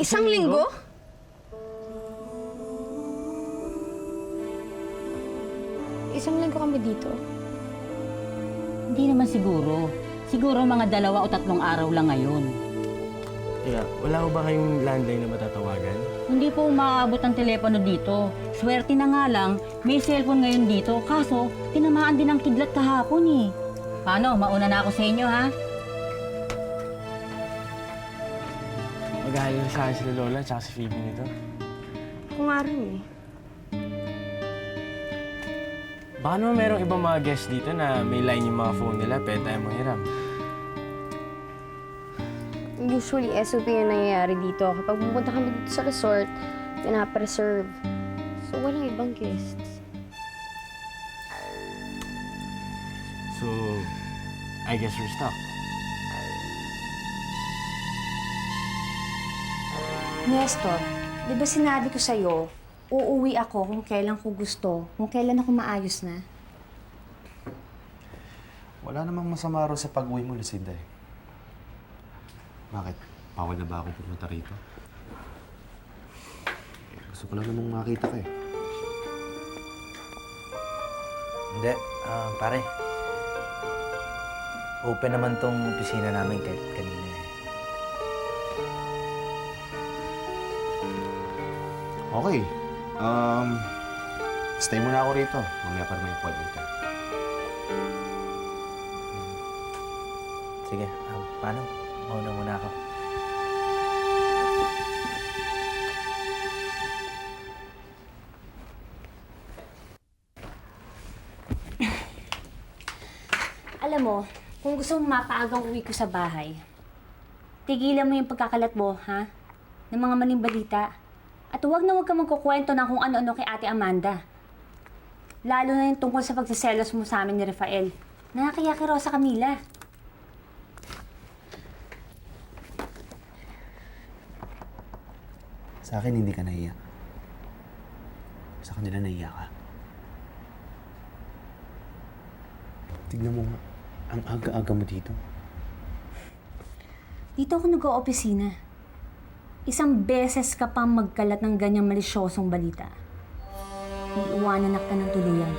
Isang linggo? Isang linggo kami dito. Hindi naman siguro. Siguro mga 2 o 3 araw lang ngayon. Kaya, wala ko ba kayong landline na matatawagan? Hindi po umaabot ang telepono dito. Swerte na nga lang, may cellphone ngayon dito. Kaso, tinamaan din ang kidlat kahapon eh. Paano? Mauna na ako sa inyo ha? Mag-aalala sa akin sila Lola at si Phoebe nito. Kung nga rin eh. Baka naman merong ibang mga guests dito na may line yung mga phone nila, pwede tayo manghiram. Usually, SOP yung nangyayari dito. Kapag pumunta kami dito sa resort, pinapreserve. So, walang ibang guests. So, I guess we're stuck. Nestor, di ba sinabi ko sa'yo, uuwi ako kung kailan ko gusto, kung kailan ako maayos na? Wala namang masama ro sa pag-uwi mo, Lucinda eh. Bakit? Bawal na ba akong pumunta rito? Gusto ko lang namang makita ka eh. Hindi, pare. Open naman tong opisina namin kahit kanina eh. Okay. Stay muna ako rito. Mamaya pa may appointment ka. Sige, paano? Mauna muna ako. Alam mo, kung gusto mong mapaagang uwi ko sa bahay, tigilan mo yung pagkakalat mo, ha? Ng mga maling balita. At huwag na huwag ka magkukwento ng kung ano-ano kay Ate Amanda. Lalo na yung tungkol sa pagsaselos mo sa amin ni Rafael. Nakakaya kay Rosa Camila. Sa akin, hindi ka nahiya. Sa kanila nahiya ka. Tignan mo nga, ang aga-aga mo dito. Dito ako nag-oopisina. Isang beses ka pang magkalat ng ganyang malisyosong balita. Iiwanan na ka ng tuluyan.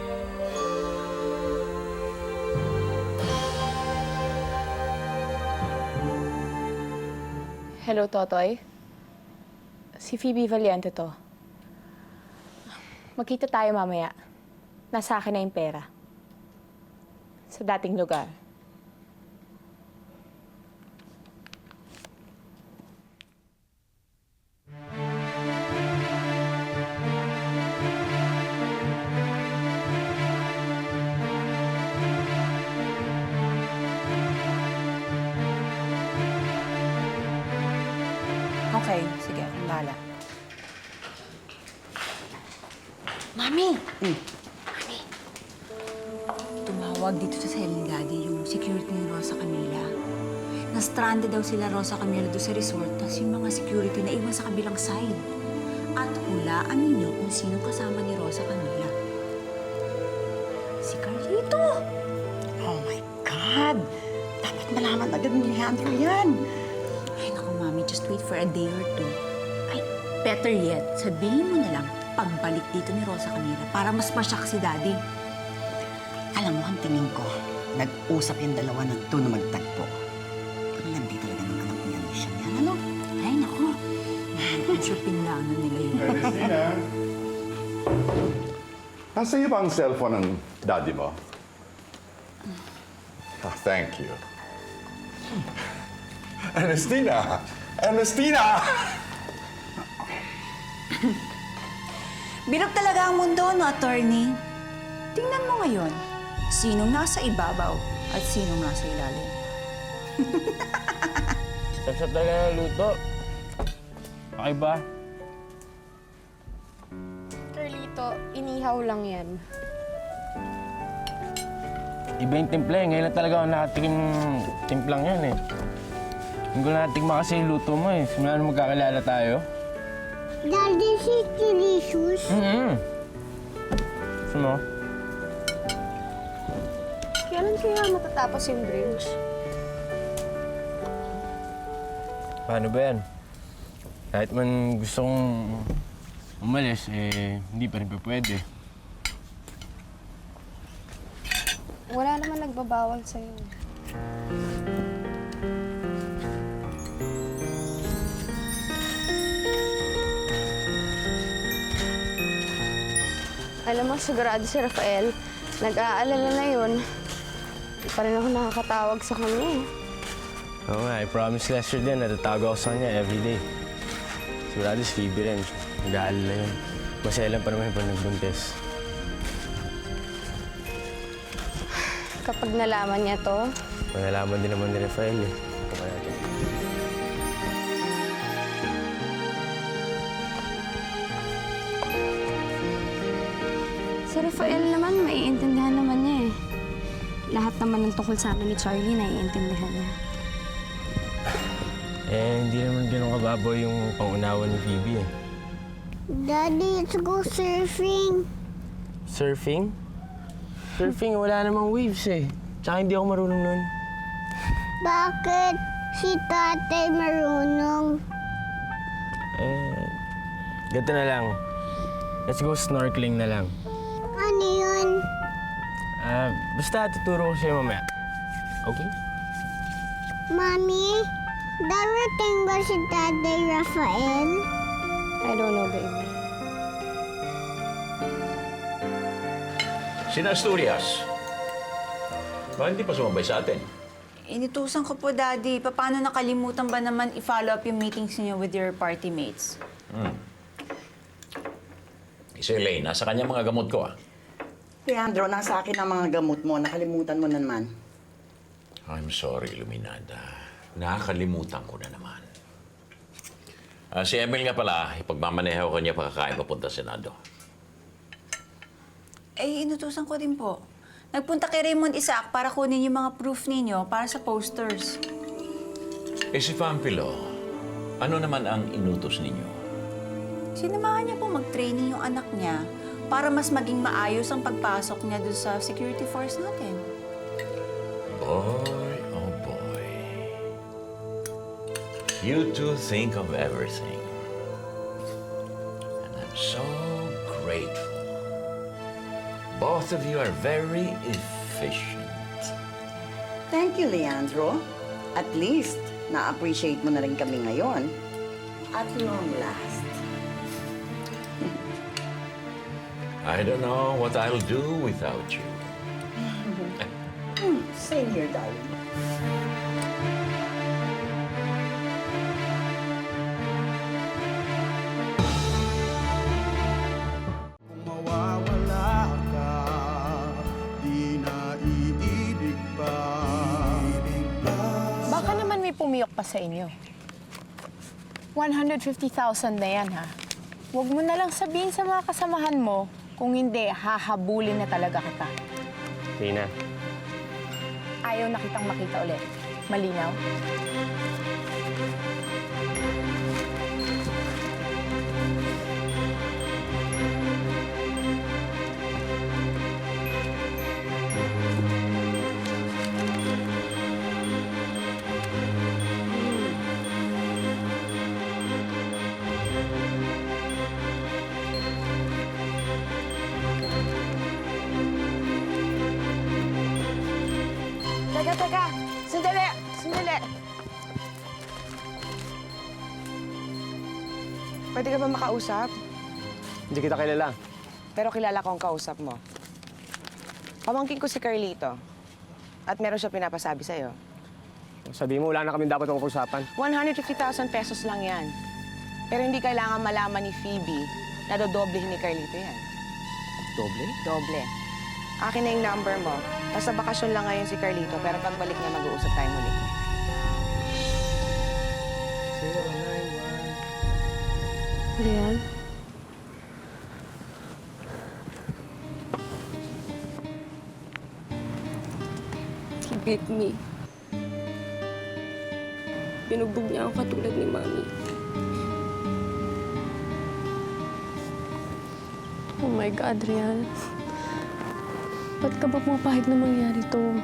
Hello, Totoy. Si Phoebe Valiente to. Magkita tayo mamaya. Nasa akin na yung pera. Sa dating lugar. Okay, sige, akong bahala. Mami! Mami, tumawag dito sa cell ni Daddy yung security ni Rosa Camila. Na-stranded daw sila Rosa Camila doon sa resort, tapos yung mga security na iwan sa kabilang side. At hulaan ninyo kung sino kasama ni Rosa Camila. Si Carlito! Oh my God! Dapat malaman agad ni Leandro yan. Ay, naku, Mami, just wait for a day or two. Ay, better yet, sabihin mo na lang pagbalik dito ni Rosa Camila para mas masyak si Daddy. Alam mo, ang tingin ko, nag-usap yung dalawa ng to na magtagpo. Landi talaga ng anak niya ni siya yan, ano? Ay, naku. I'm sure pinlaanan nila yun. Ernestina, nasa iyo ba ang cellphone ng daddy mo? Thank you. Ernestina! Ernestina! Bilog talaga ang mundo, no, attorney? Tingnan mo ngayon, sinong nasa ibabaw at sinong nasa ilalim. Sarap-sarap talaga ng luto. Okay ba? Carlito, inihaw lang yan. Iba yung timpla eh. Ngayon lang talaga ako nakatikim timplang yan eh. Hindi ko natikma kasi yung luto mo eh. Simula nung magkakilala tayo. Daddy, si delicious. Gusto mo? Kailan kaya matatapos yung bridge? Paano ba yan? Kahit man gusto kong umalis, hindi pa rin pa pwede. Wala naman nagbabawal sa'yo. Alam mo, sigurado si Rafael, nag-aalala na yun. Hindi pa rin ako nakakatawag sa kanya eh. Oo nga, I promise Lester din, natatawag ako sa kanya everyday. Sigurado si Phoebe rin, nag-aalala yun. Maselan pa naman pag nagbuntis. Kapag nalaman niya to, Nalaman din naman ni Rafael eh. Kung natin. si Rafael naman, maiintindihan naman niya eh. Lahat naman ng tungkol sa amin ni Charlie, naiintindihan niya. Hindi naman ganun kababaw yung pangunawa ni Phoebe eh. Daddy, let's go surfing. Surfing? Surfing, wala namang waves eh. Tsaka hindi ako marunong nun. Bakit si tatay marunong? Ganito na lang. Let's go snorkeling na lang. Ano yun? Basta tuturo ko sa'yo mamaya. Okay? Mami, darating ba si Tatay Rafael? I don't know, baby. Sina Asturias? Bakit hindi pa sumabay sa atin? Inutusan ko po, Daddy. Paano nakalimutan ba naman i-follow up yung meetings niyo with your party mates? Si Elaine, nasa kanya mga gamot ko Leandro, nasa akin ang mga gamot mo. Nakalimutan mo na naman. I'm sorry, Luminada. Nakakalimutan ko na naman. Si Emil nga pala, ipagmamaneho ko niya pagkakain papunta sa Senado. Inutusan ko din po. Nagpunta kay Raymond Isaac para kunin yung mga proof ninyo para sa posters. Si Pampilo, ano naman ang inutos ninyo? Sinamahan niya po mag-training yung anak niya para mas maging maayos ang pagpasok niya doon sa security force natin. Boy, oh boy. You two think of everything. And I'm so grateful. Both of you are very efficient. Thank you, Leandro. At least, na-appreciate mo na rin kami ngayon. At long last. I don't know what I'll do without you. Same here, darling. Baka naman may pumiyok pa sa inyo. 150,000 na yan, ha? Huwag mo na lang sabihin sa mga kasamahan mo, kung hindi, hahabulin na talaga kita. Tina. Ayaw na kitang makita ulit. Malinaw? Teka! Sandali! Pwede ka ba makausap? Hindi kita kilala. Pero kilala ko ang kausap mo. Pamangkin ko si Carlito. At meron siya pinapasabi sa'yo. Sabi mo, wala na kami dapat mag-usapan. 150,000 pesos lang yan. Pero hindi kailangan malaman ni Phoebe na dodoblehin ni Carlito yan. Doble? Doble. Akin na yung number mo. Nasa bakasyon lang ngayon si Carlito, pero pagbalik niya, mag-uusap tayo muli. Leon? He beat me. Binugbog niya ako katulad ni Mami. Oh my God, Rian. Ba't ka ba pumapahig na mangyari to?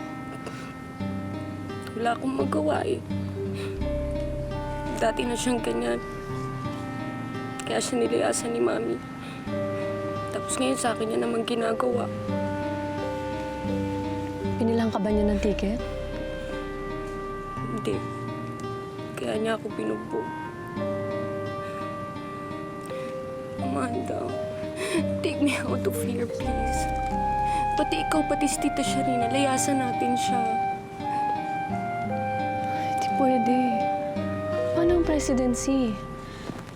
Wala akong magawa eh. Dati na siyang ganyan. Kaya siya nilayasan ni Mami. Tapos ngayon sa akin niya naman ginagawa. Pinilang ka ba niya ng ticket? Hindi. Kaya niya ako binugbog. Amanda, take me out of here, please. Pati ikaw, pati si Tita Sharina, layasan natin siya. Hindi pwede. Paano ang presidency?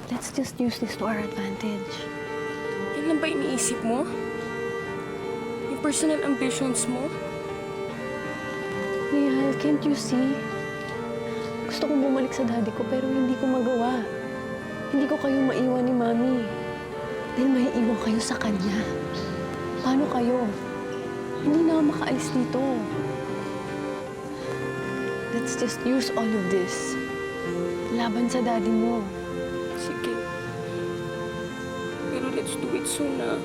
Let's just use this to our advantage. Yan lang ba iniisip mo? Yung personal ambitions mo? Nihal, can't you see? Gusto kong bumalik sa daddy ko pero hindi ko magawa. Hindi ko kayo maiwan ni Mami. Dahil maiiwan kayo sa kanya. Paano kayo? Hindi na ako makaalis dito. Let's just use all of this. Laban sa daddy mo. Sige. Pero let's do it soon, ah.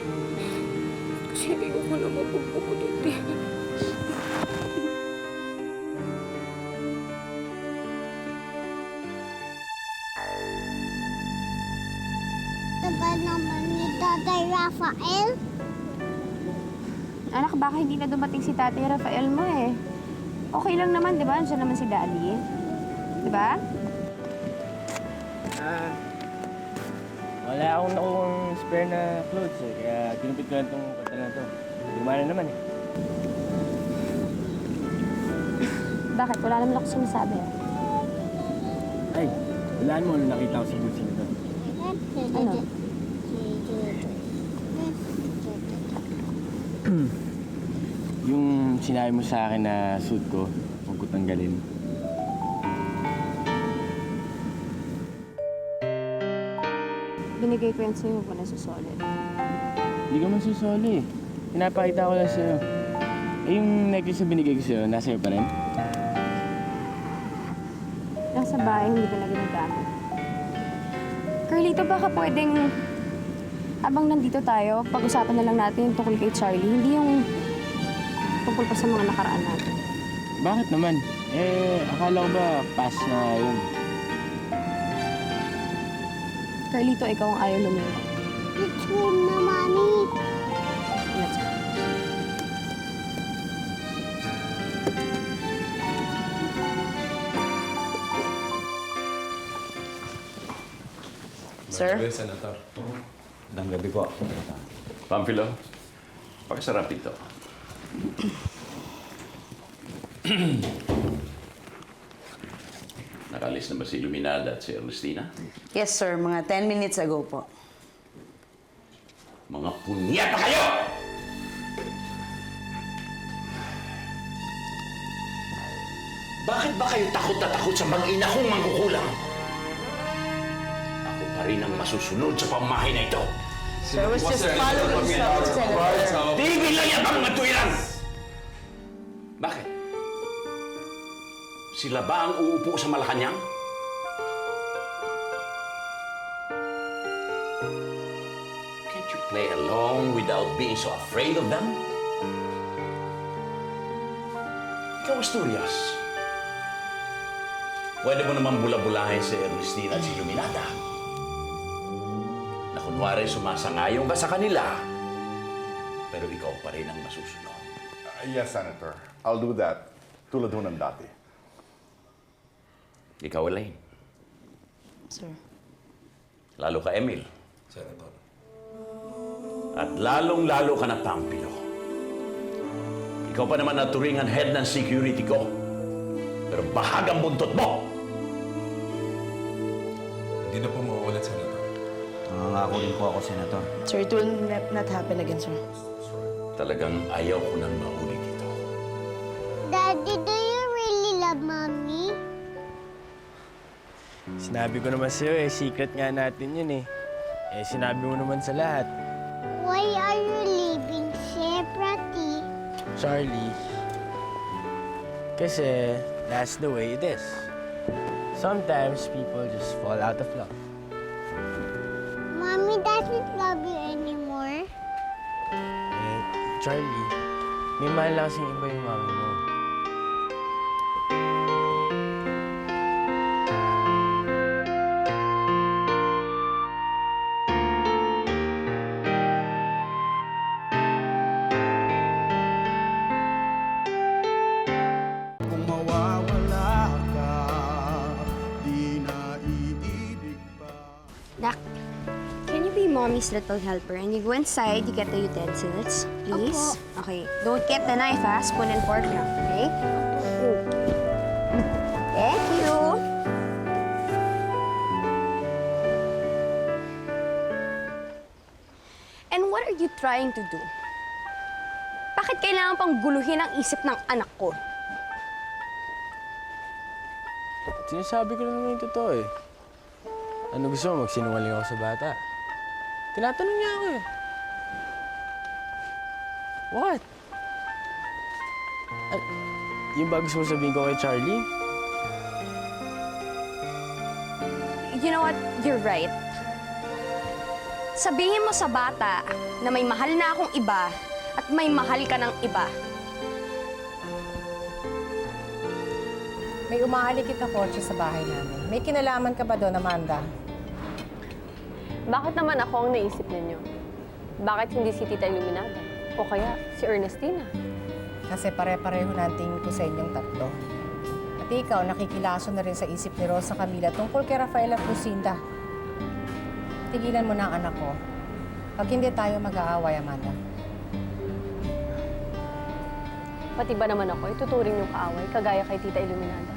Kasi ayoko na mabugbog ulit eh. Ba naman ni Tatay Rafael? Anak, baka hindi na dumating si Tatay Rafael mo eh. Okay lang naman, di ba? Andiyan naman si Daddy. Di ba? Wala akong nakuha spare na clothes eh. Kaya kinupit ko lang itong kanta na ito. Gumana naman eh. Bakit? Wala naman ako sinasabi. Ay, walaan mo nung nakita ko sa bulsi nito. Ano? Yung sinabi mo sa akin na suit ko, huwag ko tanggalin. Binigay ko yan sa'yo, huwag mo na susolid. Hindi ka man susoli eh. Pinapakita ko lang sa'yo. Eh, yung necklace na binigay ko sa'yo, nasa iyo pa rin? Nasa bahay, hindi ko na ginagamit. Carlito, baka pwedeng abang nandito tayo, pag-usapan na lang natin yung tungkol kay Charlie, hindi yung tungkol pa sa mga nakaraan natin. Bakit naman? Eh, akala ko ba pass na yun? Carlito, ikaw ang ayaw lumiwan. Let's go na, Mami. Let's go. Sir? Senator. Magandang gabi po. Pamphilo, pakisarap ito. Nakalis na ba si Luminada at si Ernestina? Yes, sir. Mga 10 minutes ago po. Mga punyata kayo! Bakit ba kayo takot na takot sa mag-ina kong mangkukulam? Ako pa rin ang masusunod sa pamahay na ito. Sir, was just following Senator. Tigil lang yan mga tuwiran! Bakit? Sila ba ang uupo sa Malacanang? Can't you play along without being so afraid of them? Ikaw, Asturias. Pwede mo naman bula-bulahin si Ernestina at si Luminada. Na kunwari sumasangayon ka sa kanila, pero ikaw pa rin ang masusunod. Yes, Senator. I'll do that. Tulad ho ng dati. Ikaw, Elaine. Sir. Lalo ka, Emil. Senator. At lalong-lalo ka na, Pampilo. Ikaw pa naman naturingan head ng security ko. Pero bahagang buntot mo! Hindi na po mauulit, Senator. Nangangako din po ako, Senator. Sir, it will not happen again, sir. Talagang ayaw ko nang maulit ito. Daddy, do you really love Mommy? Sinabi ko naman sa'yo eh, secret nga natin yun eh. Eh, sinabi mo naman sa lahat. Why are you leaving separately? Charlie. Kasi that's the way it is. Sometimes people just fall out of love. Mommy doesn't love you anymore. Eh, Charlie, may mahal lang kasing iba yung mami mo. mommy's little helper and you go inside, you get the utensils, please. Okay, don't get the knife, ha? Spoon and fork lang, okay? Thank you. And what are you trying to do? Bakit kailangan pang guluhin ang isip ng anak ko? Sinasabi ko lang naman yung totoo eh. Ano gusto mo? Magsinungaling ako sa bata. Tinatanong niya ako eh. What? Yung ba gusto mo sabihin ko kay Charlie? You know what? You're right. Sabihin mo sa bata na may mahal na akong iba at may mahal ka ng iba. May umaalikit na kotse sa bahay namin. May kinalaman ka ba doon, Amanda? Bakit naman ako ang naisip ninyo? Bakit hindi si Tita Iluminada? O kaya si Ernestina? Kasi pare-pareho nating ko sa inyong tatlo. At ikaw, nakikilaso na rin sa isip ni Rosa Camila tungkol kay Rafael at Lucinda. Tigilan mo na ang anak ko. Pag hindi tayo mag-aaway, Amanda. Pati ba naman ako ituturing yung kaaway, kagaya kay Tita Iluminada?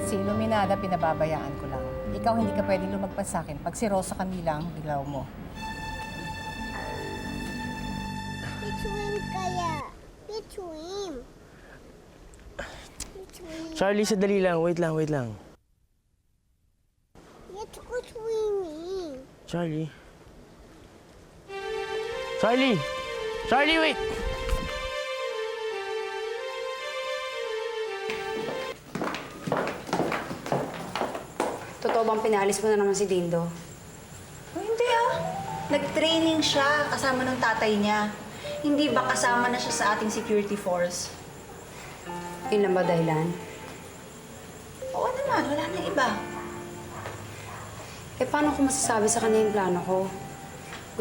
Si Iluminada, pinababayaan ko lang. Ikaw hindi ka pwedeng lumagpas sa akin pag si Rosa Camila ang biglaw mo. Between kaya. Between. Charlie, sadali lang. Wait lang. Let's go swimming. Charlie, wait! Totoo bang pinalis mo na naman si Dindo? Hindi ah. Nag-training siya kasama ng tatay niya. Hindi ba kasama na siya sa ating security force? Yun lang ba dahilan? Oo naman, wala nang iba. Eh, paano ko masasabi sa kanya yung plano ko?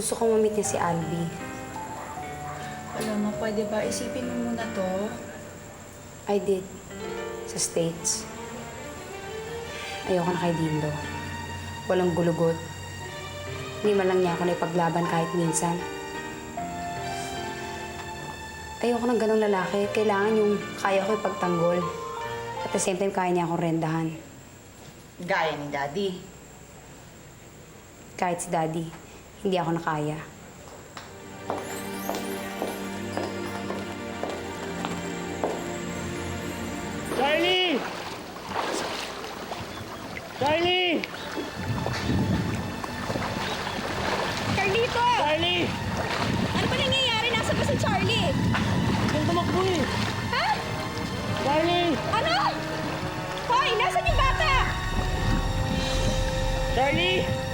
Gusto kong mamit niya si Albi. Alam mo, pwede ba isipin mo muna to? I did. Sa States. Ayoko na kay Dindo. Walang gulugot. Hindi man lang niya ako naipaglaban kahit minsan. Ayoko ng ganong lalaki. Kailangan yung kaya ko ipagtanggol. At the same time, kaya niya akong rendahan. Gaya ni Daddy. Kahit si Daddy, hindi ako nakaya. Charlie! Charlie! Carlito! Charlie! Ano ba nangyayari? Nasaan ba si Charlie? Saan tumakbo eh? Ha? Charlie! Ano? Hoy! Nasaan yung bata? Charlie!